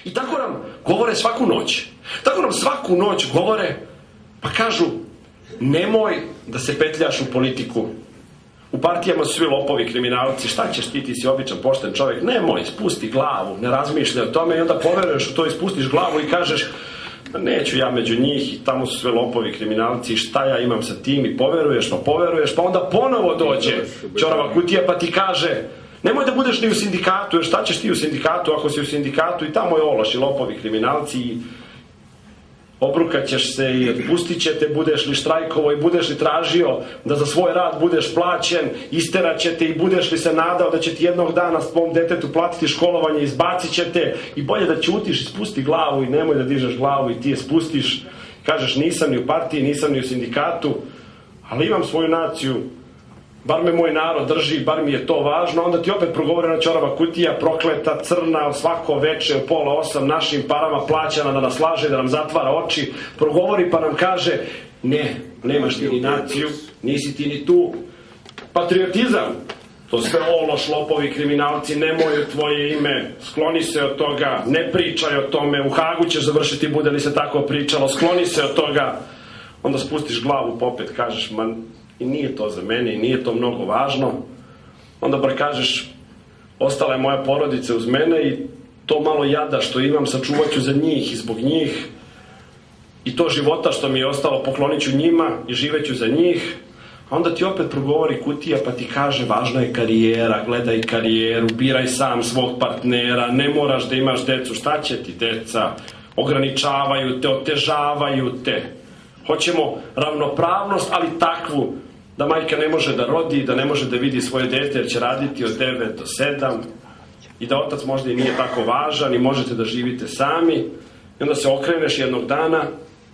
I tako nam govore svaku noć. Tako nam svaku noć govore, pa kažu, nemoj da se petljaš u politiku. U partijama su svi lopovi, kriminalci, šta ćeš ti si običan, pošten čovjek, nemoj, spusti glavu, ne razmišljaj o tome i onda poveruješ u to i spustiš glavu i kažeš, neću ja među njih i tamo su sve lopovi, kriminalci i šta ja imam sa tim i poveruješ, pa onda ponovo dođe čorava kutija pa ti kaže, nemoj da budeš ni u sindikatu, jer šta ćeš ti u sindikatu ako si u sindikatu i tamo je ološ i lopovi, kriminalci i obrukat ćeš se i otpustit će te, budeš li štrajkovo i budeš li tražio da za svoj rad budeš plaćen, isterat će te i budeš li se nadao da će ti jednog dana svom detetu platiti školovanje, izbacit će te i bolje da ćutiš i spusti glavu i nemoj da dižeš glavu i ti je spustiš, kažeš nisam ni u partiji, nisam ni u sindikatu, ali imam svoju naciju, bar me moj narod drži, bar mi je to važno, onda ti opet progovorena čorava kutija, prokleta, crna, svako veče u 7:30 našim parama plaćana da nas laže, da nam zatvara oči, progovori pa nam kaže, ne, nemaš ti ni naciju, nisi ti ni tu. Patriotizam, to sve ološ, lopovi, kriminalci, nemoj u tvoje ime, skloni se od toga, ne pričaj o tome, u Hagu ćeš završiti, bude li se tako pričalo, skloni se od toga, onda spustiš glavu, pa opet kažeš, i nije to za mene i nije to mnogo važno, onda bar kažeš ostala je moja porodica uz mene i to malo jada što imam sačuvat ću za njih i zbog njih i to života što mi je ostalo poklonit ću njima i živeću za njih, a onda ti opet progovori kutija pa ti kaže važna je karijera, gledaj karijeru, biraj sam svog partnera, ne moraš da imaš decu, šta će ti deca, ograničavaju te, otežavaju te. Hoćemo ravnopravnost, ali takvu da majka ne može da rodi, da ne može da vidi svoje dete jer će raditi od 9 do 7 i da otac možda i nije tako važan i možete da živite sami i onda se okreneš jednog dana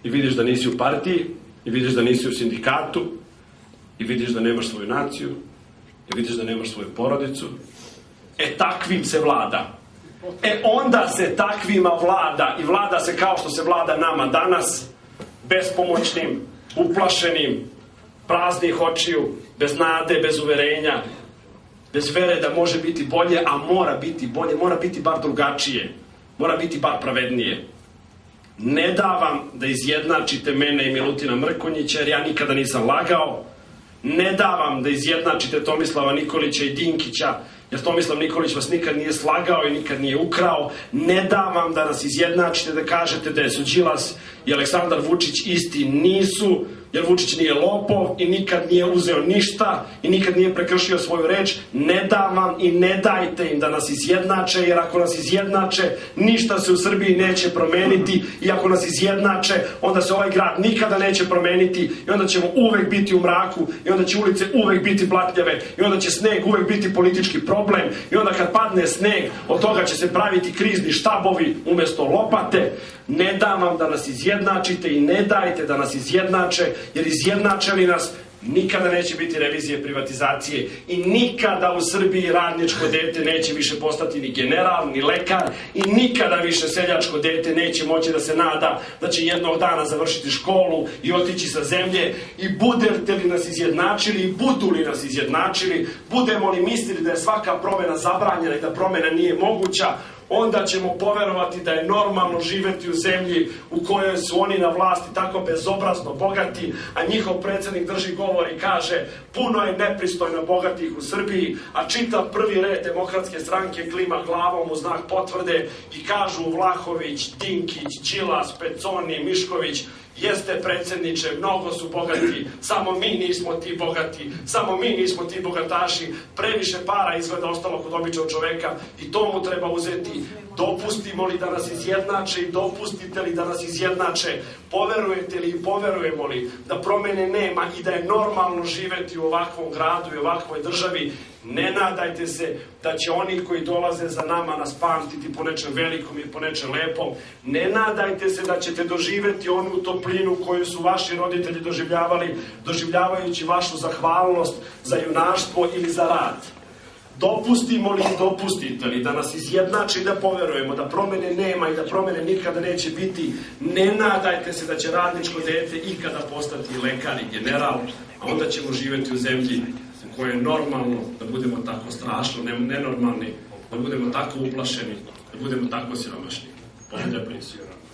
i vidiš da nisi u partiji i vidiš da nisi u sindikatu i vidiš da nemaš svoju naciju i vidiš da nemaš svoju porodicu. Takvim se vlada. Onda se takvima vlada i vlada se kao što se vlada nama danas, bespomoćnim, uplašenim, praznih očiju, bez nade, bez uverenja, bez vere da može biti bolje, a mora biti bolje, mora biti bar drugačije, mora biti bar pravednije. Ne davam da izjednačite mene i Milutina Mrkonjića, jer ja nikada nisam lagao. Ne davam da izjednačite Tomislava Nikolića i Dinkića, jer Tomislav Nikolić vas nikad nije slagao i nikad nije ukrao. Ne davam da nas izjednačite, da kažete da su Đilas i Aleksandar Vučić isti, nisu, jer Vučić nije lopov i nikad nije uzeo ništa i nikad nije prekršio svoju reč. Ne davam i ne dajte im da nas izjednače, jer ako nas izjednače, ništa se u Srbiji neće promeniti i ako nas izjednače, onda se ovaj grad nikada neće promeniti i onda ćemo uvek biti u mraku i onda će ulice uvek biti blatnjave i onda će sneg uvek biti politički problem i onda kad padne sneg, od toga će se praviti krizni štabovi umesto lopate. Ne dam vam da nas izjednačite i ne dajte da nas izjednače, jer izjednačeni nas nikada neće biti revizije privatizacije i nikada u Srbiji radničko dete neće više postati ni general, ni lekar i nikada više seljačko dete neće moći da se nada da će jednog dana završiti školu i otići sa zemlje i budete li nas izjednačili i budu li nas izjednačili, budemo li mislili da je svaka promena zabranjena i da promena nije moguća, onda ćemo poverovati da je normalno živeti u zemlji u kojoj su oni na vlasti tako bezobrazno bogati, a njihov predsjednik drži govor i kaže puno je nepristojno bogatih u Srbiji, a čitav prvi red Demokratske stranke klima glavom u znak potvrde i kažu Vlahović, Dinkić, Đilas, Peconi, Mišković, jeste predsjedniče, mnogo su bogati, samo mi nismo ti bogati, samo mi nismo ti bogataši, previše para izgleda ostalo kod običnog čoveka i to mu treba uzeti. Dopustimo li da nas izjednače i dopustite li da nas izjednače? Poverujete li i poverujemo li da promene nema i da je normalno živeti u ovakvom gradu i ovakvoj državi? Ne nadajte se da će oni koji dolaze za nama nas pamtiti po nečem velikom i po nečem lepom. Ne nadajte se da ćete doživeti onu toplinu koju su vaši roditelji doživljavali, doživljavajući vašu zahvalnost za junaštvo ili za rad. Dopustimo li i dopustite li da nas izjednači i da poverujemo da promene nema i da promene nikada neće biti, ne nadajte se da će radničko dete ikada postati lekar i general, a onda ćemo živeti u zemlji u kojoj je normalno da budemo tako strašno nenormalni, da budemo tako uplašeni, da budemo tako siromašni. Hvala lijepo.